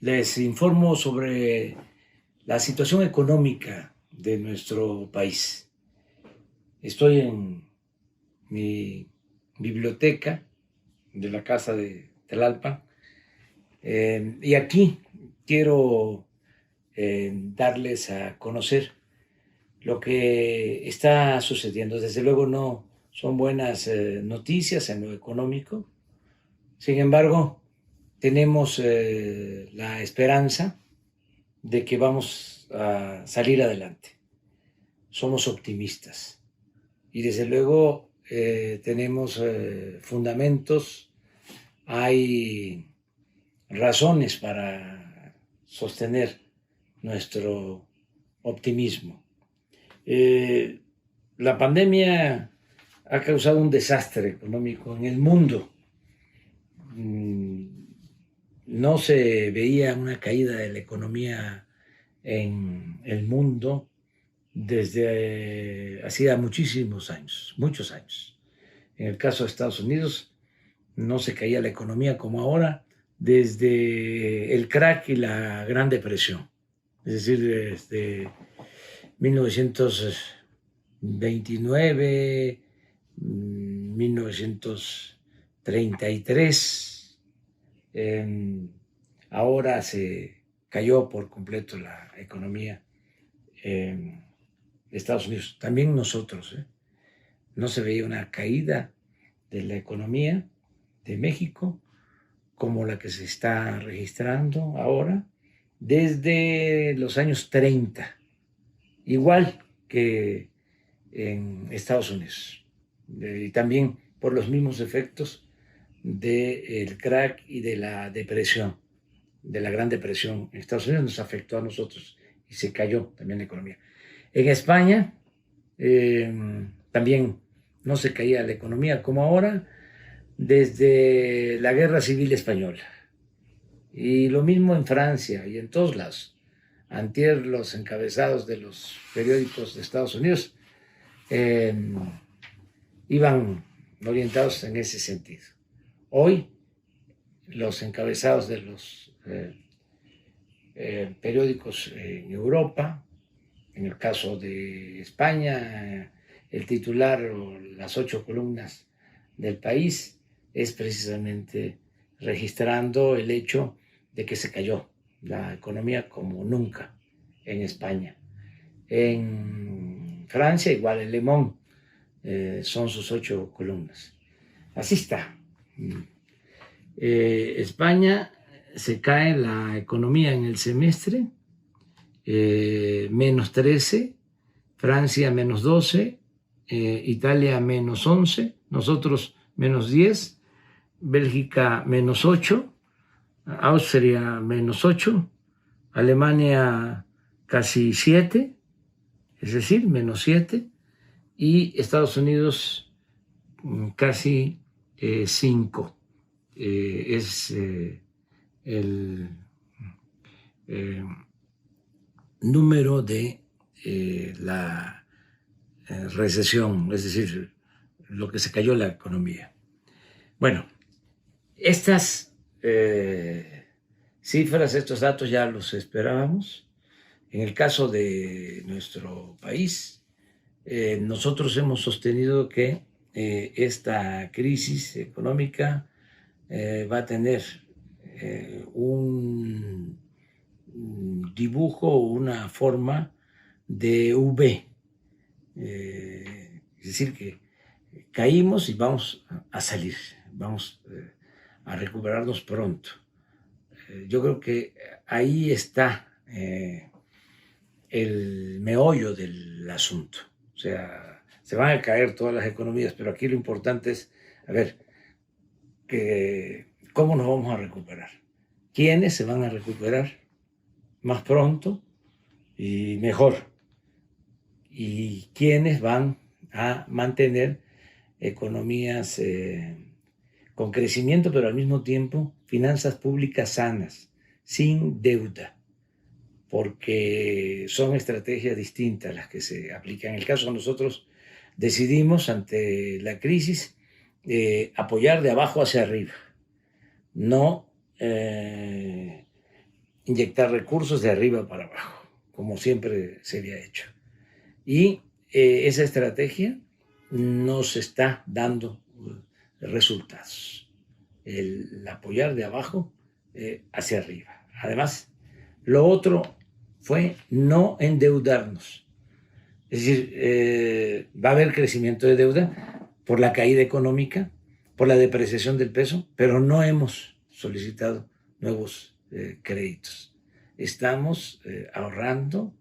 Les informo sobre la situación económica de nuestro país. Estoy en mi biblioteca de la Casa de Tlalpan y aquí quiero darles a conocer lo que está sucediendo. Desde luego no son buenas noticias en lo económico. Sin embargo, tenemos la esperanza de que vamos a salir adelante. Somos optimistas y desde luego tenemos fundamentos, hay razones para sostener nuestro optimismo. La pandemia ha causado un desastre económico en el mundo. No se veía una caída de la economía en el mundo desde hacía muchísimos años, muchos años. En el caso de Estados Unidos, no se caía la economía como ahora desde el crack y la Gran Depresión, es decir, desde 1929, 1933. Ahora se cayó por completo la economía de Estados Unidos, también nosotros. No se veía una caída de la economía de México como la que se está registrando ahora desde los años 30, igual que en Estados Unidos, y también por los mismos efectos del crack y de la depresión, de la Gran Depresión. En Estados Unidos nos afectó a nosotros y se cayó también la economía. En España también no se caía la economía como ahora desde la Guerra Civil Española. Y lo mismo en Francia y en todos lados. Antier los encabezados de los periódicos de Estados Unidos iban orientados en ese sentido. Hoy los encabezados de los periódicos en Europa, en el caso de España, el titular o las 8 columnas del País es precisamente registrando el hecho de que se cayó la economía como nunca en España. En Francia igual, el Le Monde son sus 8 columnas. Así está. España se cae la economía en el semestre, menos 13, Francia menos 12, Italia menos 11, nosotros menos 10, Bélgica menos 8, Austria menos 8, Alemania casi 7, es decir, menos 7, y Estados Unidos casi 5. Es el número de la recesión, es decir, lo que se cayó la economía. Bueno, estas cifras, estos datos ya los esperábamos. En el caso de nuestro país, nosotros hemos sostenido que esta crisis económica va a tener un dibujo, una forma de V. Es decir, que caímos y vamos a salir, vamos a recuperarnos pronto. Yo creo que ahí está el meollo del asunto. O sea, se van a caer todas las economías, pero aquí lo importante es, a ver, ¿cómo nos vamos a recuperar? ¿Quiénes se van a recuperar más pronto y mejor? ¿Y quiénes van a mantener economías con crecimiento, pero al mismo tiempo finanzas públicas sanas, sin deuda? Porque son estrategias distintas las que se aplican. En el caso de nosotros decidimos ante la crisis apoyar de abajo hacia arriba, no inyectar recursos de arriba para abajo, como siempre se había hecho. Y esa estrategia nos está dando resultados. El apoyar de abajo hacia arriba. Además, lo otro fue no endeudarnos. Es decir, va a haber crecimiento de deuda por la caída económica, por la depreciación del peso, pero no hemos solicitado nuevos créditos. Estamos ahorrando,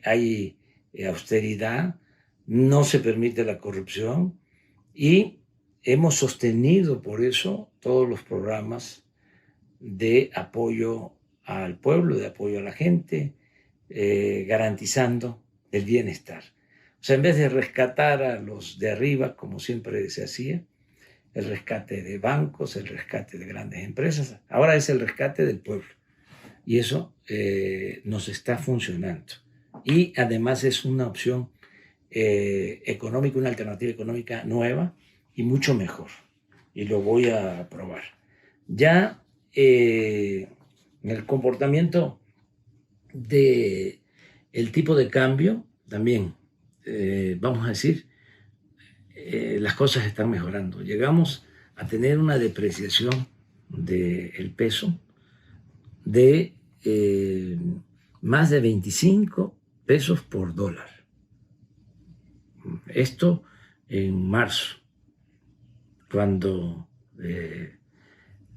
hay austeridad, no se permite la corrupción y hemos sostenido por eso todos los programas de apoyo al pueblo, de apoyo a la gente, garantizando el bienestar. O sea, en vez de rescatar a los de arriba, como siempre se hacía, el rescate de bancos, el rescate de grandes empresas, ahora es el rescate del pueblo. Y eso nos está funcionando. Y además es una opción económica, una alternativa económica nueva y mucho mejor. Y lo voy a probar. Ya en el comportamiento del tipo de cambio, también, vamos a decir, las cosas están mejorando. Llegamos a tener una depreciación del peso de más de 25 pesos por dólar. Esto en marzo, cuando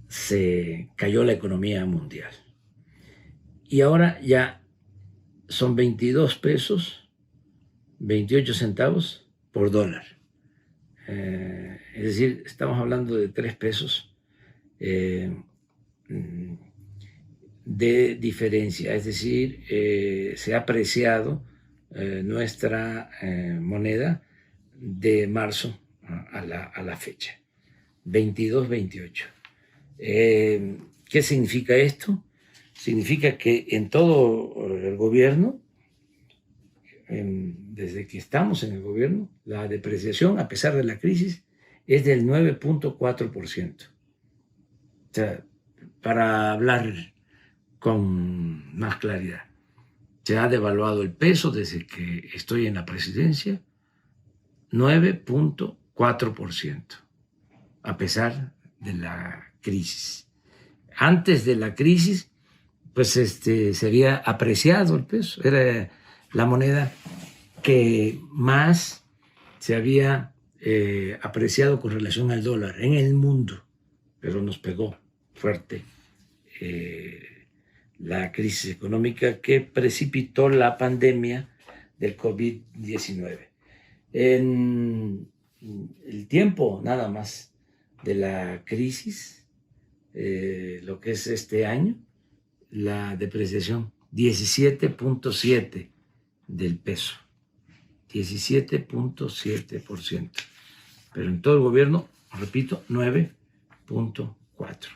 se cayó la economía mundial. Y ahora ya son 22 pesos, 28 centavos por dólar. Es decir, estamos hablando de 3 pesos de diferencia. Es decir, se ha apreciado nuestra moneda de marzo a la fecha, 22-28. ¿Qué significa esto? Significa que en todo el gobierno, desde que estamos en el gobierno, la depreciación, a pesar de la crisis, es del 9.4%. O sea, para hablar con más claridad, se ha devaluado el peso desde que estoy en la presidencia, 9.4%, a pesar de la crisis. Antes de la crisis, pues se había apreciado el peso, era la moneda que más se había apreciado con relación al dólar en el mundo, pero nos pegó fuerte la crisis económica que precipitó la pandemia del COVID-19. En el tiempo nada más de la crisis, lo que es este año, la depreciación 17.7 del peso, 17.7%. Pero en todo el gobierno, repito, 9.4%.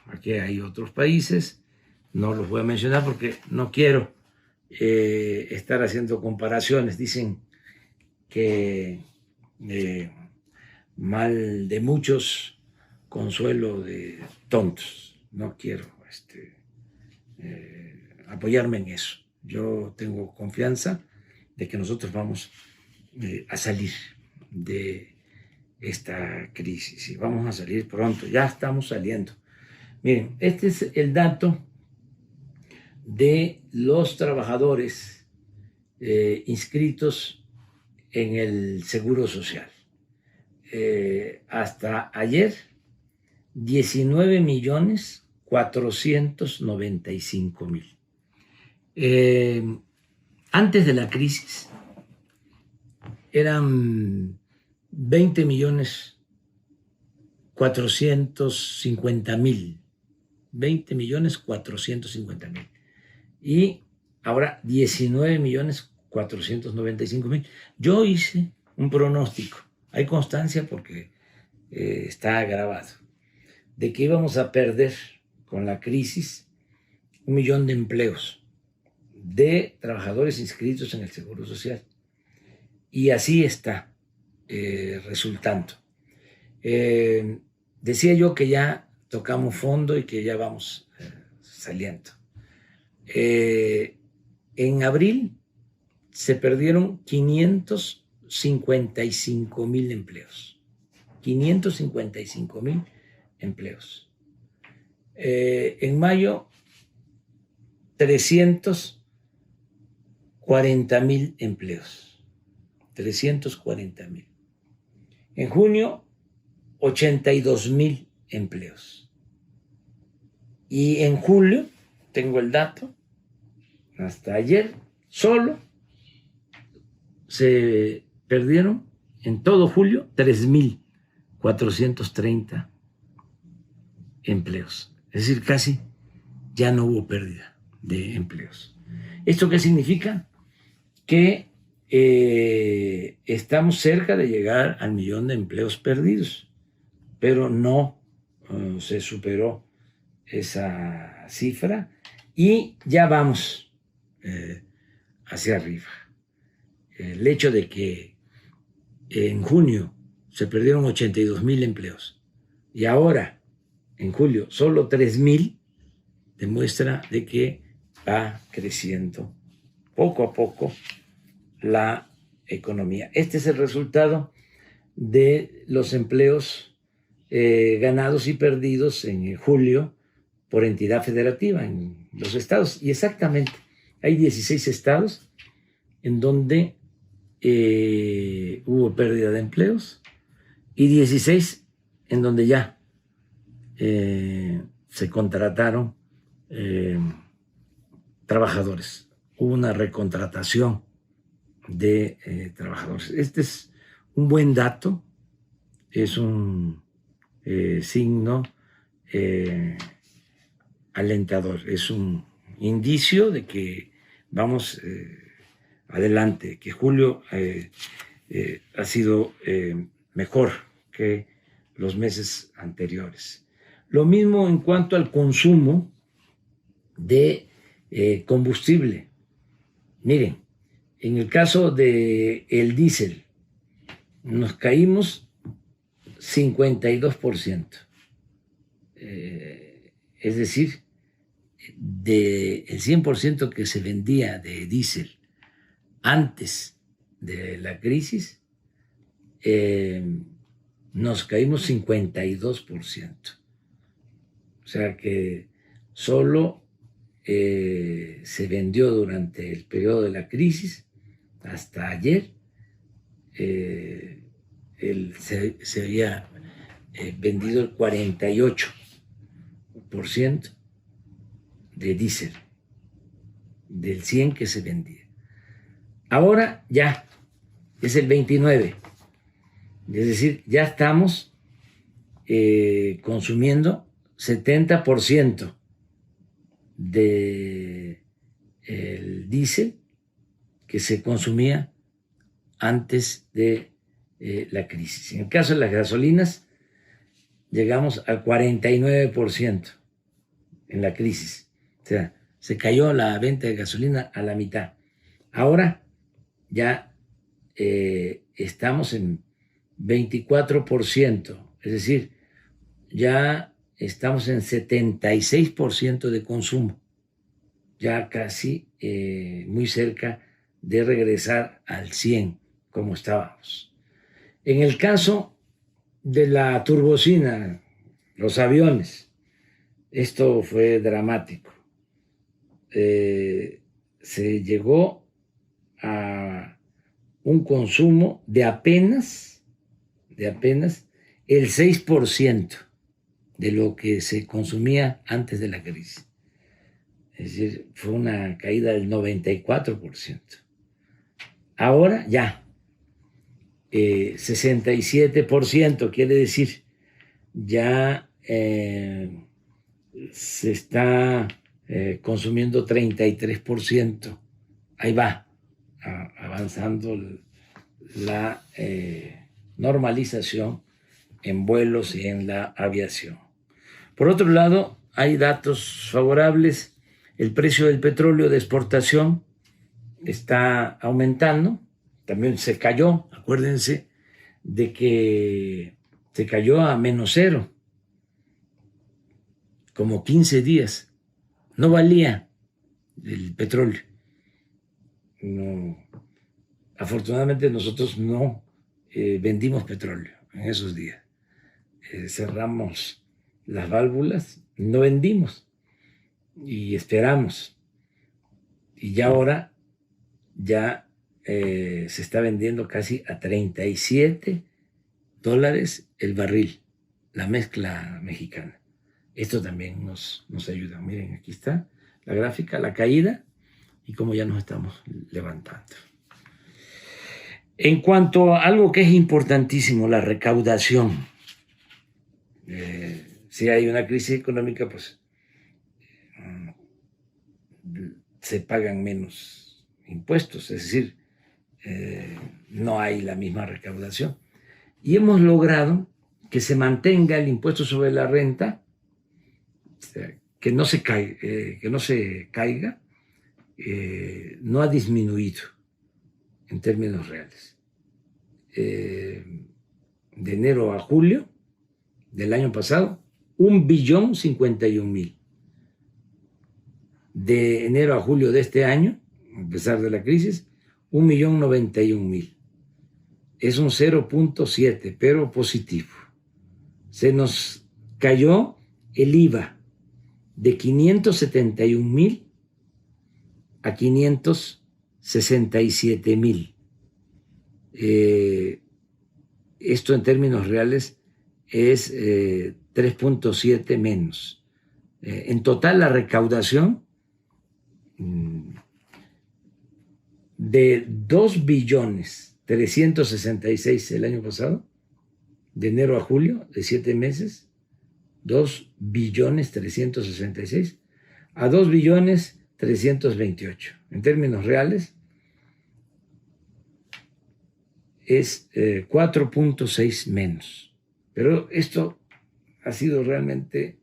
Aquí hay otros países, no los voy a mencionar porque no quiero estar haciendo comparaciones. Dicen que mal de muchos, consuelo de tontos. No quiero apoyarme en eso. Yo tengo confianza de que nosotros vamos a salir de esta crisis y vamos a salir pronto. Ya estamos saliendo. Miren, este es el dato de los trabajadores inscritos en el Seguro Social. Hasta ayer, 19.495.000. Antes de la crisis eran 20.450.000. 20.450.000. Y ahora 19.495.000. Yo hice un pronóstico, hay constancia porque está grabado, de que íbamos a perder con la crisis 1 millón de empleos de trabajadores inscritos en el Seguro Social. Y así está resultando. Decía yo que ya tocamos fondo y que ya vamos saliendo. En abril se perdieron 555,000 empleos. 555,000 empleos. En mayo, 340,000 empleos. 340,000. En junio, 82,000 empleos. Y en julio, tengo el dato, hasta ayer, solo se perdieron en todo julio 3,430 empleos. Es decir, casi ya no hubo pérdida de empleos. ¿Esto qué significa? Que estamos cerca de llegar al 1,000,000 de empleos perdidos, pero no se superó esa cifra y ya vamos hacia arriba. El hecho de que en junio se perdieron 82,000 empleos y ahora en julio solo 3,000 demuestra de que va creciendo poco a poco la economía. Este es el resultado de los empleos ganados y perdidos en julio por entidad federativa en los estados. Y exactamente, hay 16 estados en donde hubo pérdida de empleos y 16 en donde ya se contrataron trabajadores. Hubo una recontratación de trabajadores. Este es un buen dato, es un signo alentador, es un indicio de que vamos adelante, que julio ha sido mejor que los meses anteriores. Lo mismo en cuanto al consumo de combustible. Miren, en el caso del diésel, nos caímos 52%. Es decir, del 100% que se vendía de diésel antes de la crisis, nos caímos 52%. O sea que solo se vendió durante el periodo de la crisis, hasta ayer, se había vendido el 48% de diésel, del 100 que se vendía. Ahora ya es el 29%, es decir, ya estamos consumiendo 70% del diésel que se consumía antes de la crisis. En el caso de las gasolinas, llegamos al 49% en la crisis. O sea, se cayó la venta de gasolina a la mitad. Ahora ya estamos en 24%, es decir, ya estamos en 76% de consumo, ya casi muy cerca de regresar al 100% como estábamos. En el caso de la turbocina, los aviones, esto fue dramático. Se llegó a un consumo de apenas el 6% de lo que se consumía antes de la crisis. Es decir, fue una caída del 94%. Ahora ya, 67%, quiere decir, ya se está consumiendo 33%. Ahí va avanzando la normalización en vuelos y en la aviación. Por otro lado, hay datos favorables. El precio del petróleo de exportación está aumentando. También se cayó, acuérdense de que se cayó a -0, como 15 días. No valía el petróleo. No, afortunadamente nosotros no vendimos petróleo en esos días. Cerramos las válvulas, no vendimos y esperamos. Y ya ahora ya se está vendiendo casi a $37 el barril, la mezcla mexicana. Esto también nos ayuda. Miren, aquí está la gráfica, la caída y cómo ya nos estamos levantando. En cuanto a algo que es importantísimo, la recaudación. Si hay una crisis económica, pues se pagan menos impuestos, es decir, no hay la misma recaudación. Y hemos logrado que se mantenga el impuesto sobre la renta, que no se caiga, no ha disminuido en términos reales. De enero a julio del año pasado, 1.051.000. De enero a julio de este año, a pesar de la crisis, 1.091.000. Es un 0.7, pero positivo. Se nos cayó el IVA de 571.000 a 567.000. Esto en términos reales es 3.7 menos. En total, la recaudación de 2.366.000.000 el año pasado, de enero a julio, de 7 meses, 2.366.000.000 a 2.328.000.000. En términos reales, es 4.6 menos. Pero esto ha sido realmente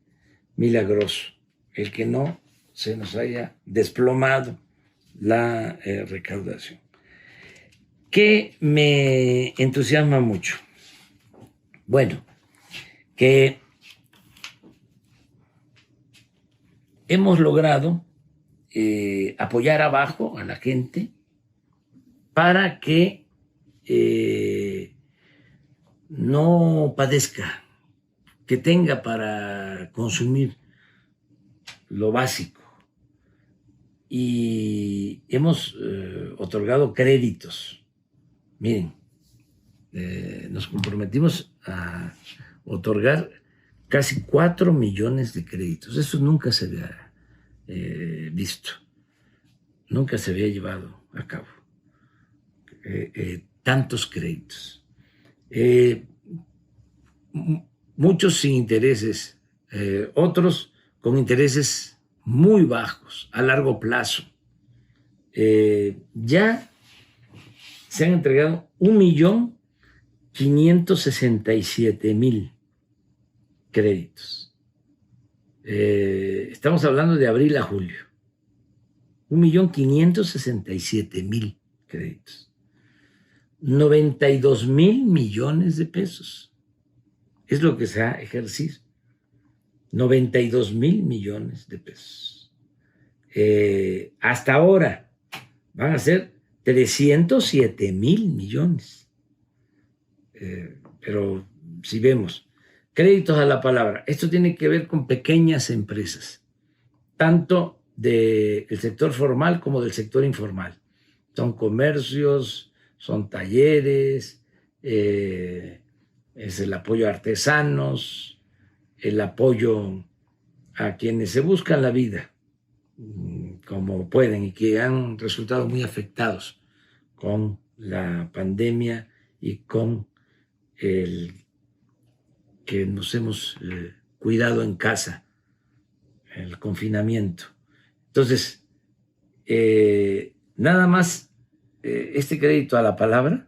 milagroso, el que no se nos haya desplomado la recaudación. ¿Qué me entusiasma mucho? Bueno, que hemos logrado apoyar abajo a la gente para que no padezca, que tenga para consumir lo básico. Y hemos otorgado créditos. Miren, nos comprometimos a otorgar casi 4 millones de créditos. Eso nunca se había visto, nunca se había llevado a cabo. Tantos créditos. Muchos sin intereses, otros con intereses muy bajos, a largo plazo. Ya se han entregado 1.567.000 créditos. Estamos hablando de abril a julio. 1.567.000 créditos. 92.000 millones de pesos. Es lo que se ha ejercido. 92.000 millones de pesos. Hasta ahora van a ser 307.000 millones. Pero si vemos, créditos a la palabra, esto tiene que ver con pequeñas empresas, tanto del sector formal como del sector informal. Son comercios, son talleres, es el apoyo a artesanos, el apoyo a quienes se buscan la vida como pueden y que han resultado muy afectados con la pandemia y con el que nos hemos cuidado en casa, el confinamiento. Entonces, nada más este crédito a la palabra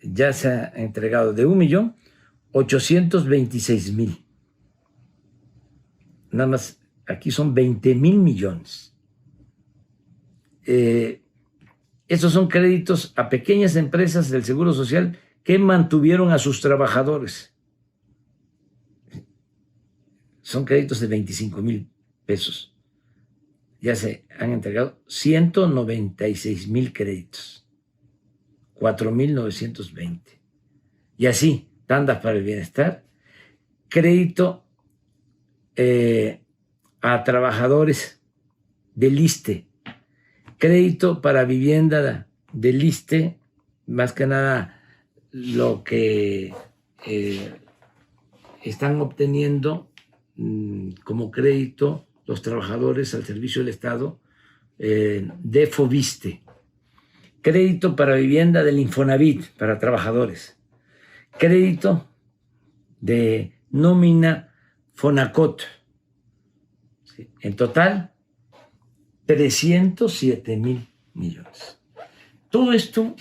ya se ha entregado de 1.826.000. Nada más, aquí son 20.000 millones. Estos son créditos a pequeñas empresas del Seguro Social que mantuvieron a sus trabajadores. Son créditos de 25.000 pesos. ya se han entregado 196,000 créditos, 4,920. Y así, tandas para el bienestar, crédito a trabajadores del ISSSTE, crédito para vivienda del ISSSTE, más que nada lo que están obteniendo como crédito los trabajadores al servicio del Estado de FOBISTE, crédito para vivienda del Infonavit para trabajadores, crédito de nómina Fonacot. ¿Sí? En total, 307,000 millones. Todo esto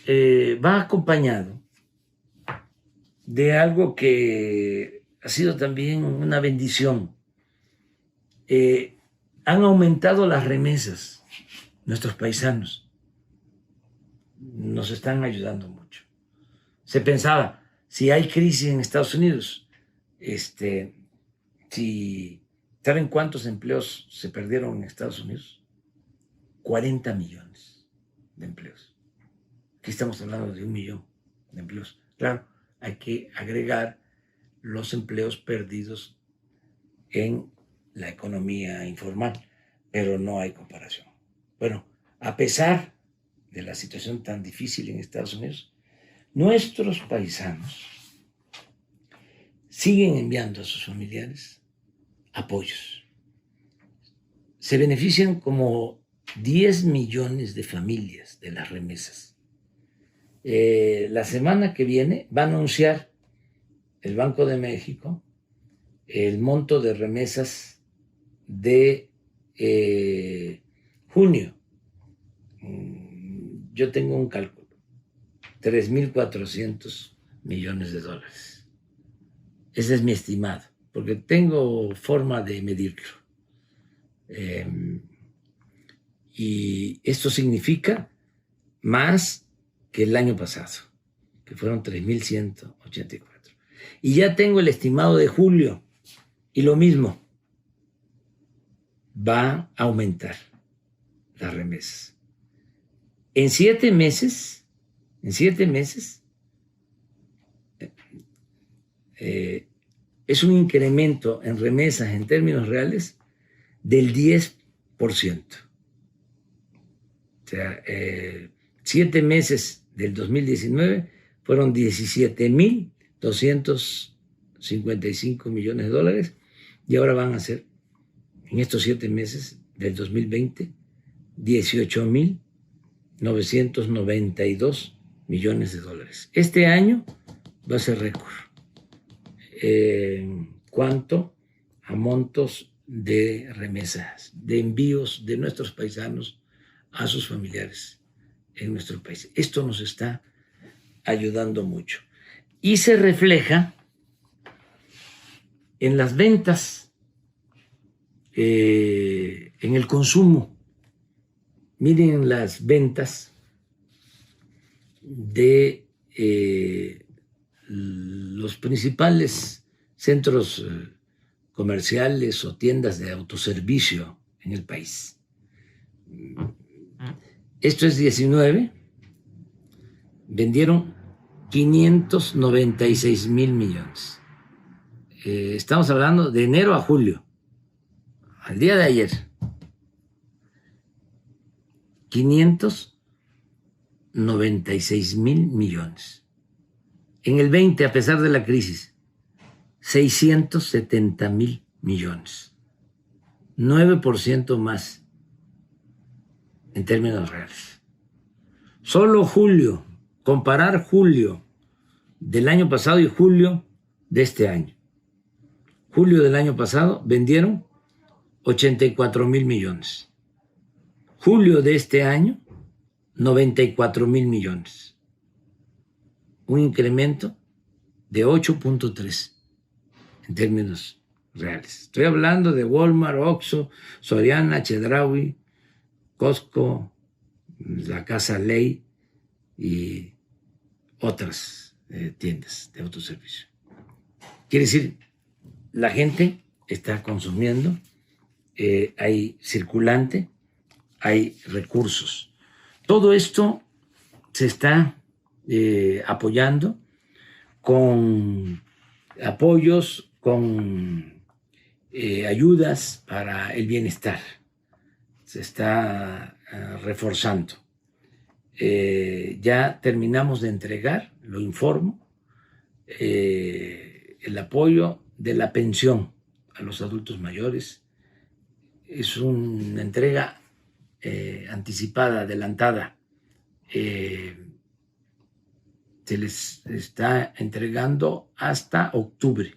va acompañado de algo que ha sido también una bendición. Han aumentado las remesas. Nuestros paisanos nos están ayudando mucho. Se pensaba, si hay crisis en Estados Unidos, ¿saben cuántos empleos se perdieron en Estados Unidos? 40 millones de empleos. Aquí estamos hablando de 1 millón de empleos. Claro, hay que agregar los empleos perdidos en la economía informal, pero no hay comparación. Bueno, a pesar de la situación tan difícil en Estados Unidos, nuestros paisanos siguen enviando a sus familiares apoyos. Se benefician como 10 millones de familias de las remesas. La semana que viene va a anunciar el Banco de México el monto de remesas de junio. Yo tengo un cálculo, 3,400 millones de dólares. Ese es mi estimado, porque tengo forma de medirlo. Y esto significa más que el año pasado, que fueron 3,184. Y ya tengo el estimado de julio, y lo mismo, va a aumentar las remesas. En 7 meses, es un incremento en remesas en términos reales del 10%. O sea, 7 meses del 2019 fueron 17,255 millones de dólares y ahora van a ser, en estos 7 meses del 2020, 18,992 millones de dólares. Este año va a ser récord. ¿Cuánto? A montos de remesas, de envíos de nuestros paisanos a sus familiares en nuestro país. Esto nos está ayudando mucho. Y se refleja en las ventas, en el consumo. Miren las ventas de los principales centros comerciales o tiendas de autoservicio en el país. Esto es 19, vendieron 596,000 millones. Estamos hablando de enero a julio, al día de ayer. 596,000 millones. En el 20, a pesar de la crisis, 670,000 millones. 9% más en términos reales. Solo julio, comparar julio del año pasado y julio de este año. Julio del año pasado vendieron 84,000 millones. Julio de este año, 94,000 millones. Un incremento de 8.3 en términos reales. Estoy hablando de Walmart, Oxxo, Soriana, Chedraui, Costco, la Casa Ley y otras tiendas de autoservicio. Quiere decir, la gente está consumiendo hay circulante, hay recursos. Todo esto se está apoyando con apoyos, con ayudas para el bienestar. Se está reforzando. Ya terminamos de entregar, lo informo, el apoyo de la pensión a los adultos mayores. Es una entrega anticipada, adelantada. Se les está entregando hasta octubre.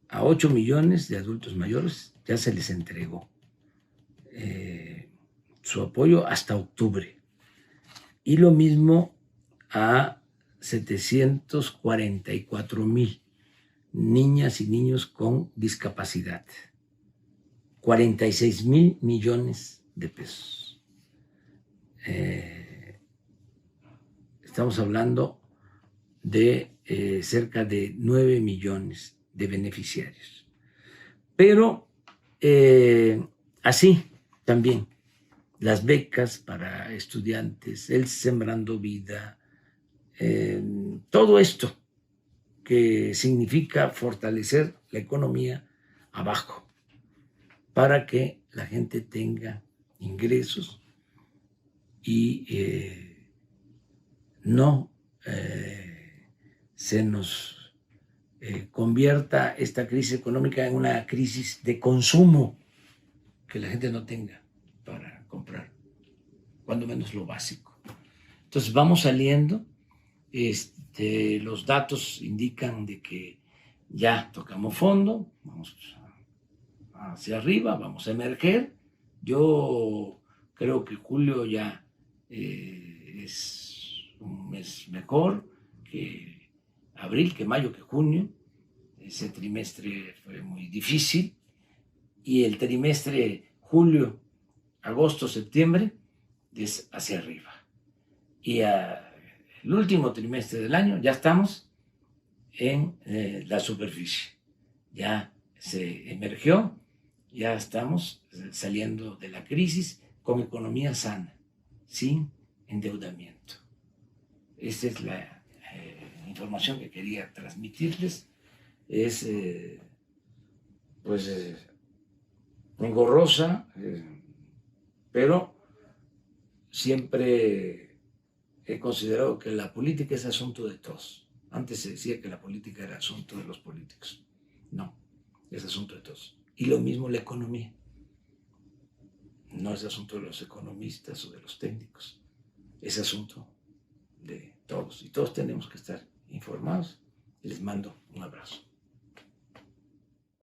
A 8 millones de adultos mayores ya se les entregó su apoyo hasta octubre. Y lo mismo a 744,000 niñas y niños con discapacidad. 46,000 millones de pesos. Estamos hablando de cerca de 9 millones de beneficiarios. Pero así también las becas para estudiantes, el Sembrando Vida, todo esto que significa fortalecer la economía abajo para que la gente tenga ingresos y no se nos convierta esta crisis económica en una crisis de consumo, que la gente no tenga para comprar, cuando menos lo básico. Entonces vamos saliendo, los datos indican de que ya tocamos fondo, vamos hacia arriba, vamos a emerger. Yo creo que julio ya es un mes mejor que abril, que mayo, que junio. Ese trimestre fue muy difícil y el trimestre julio, agosto, septiembre es hacia arriba. Y el último trimestre del año ya estamos en la superficie. Ya se emergió, ya estamos saliendo de la crisis con economía sana, sin endeudamiento. Esta es la información que quería transmitirles. Es engorrosa, pero siempre he considerado que la política es asunto de todos. Antes se decía que la política era asunto de los políticos. No, es asunto de todos. Y lo mismo la economía. No es asunto de los economistas o de los técnicos. Es asunto de todos. Y todos tenemos que estar informados. Les mando un abrazo.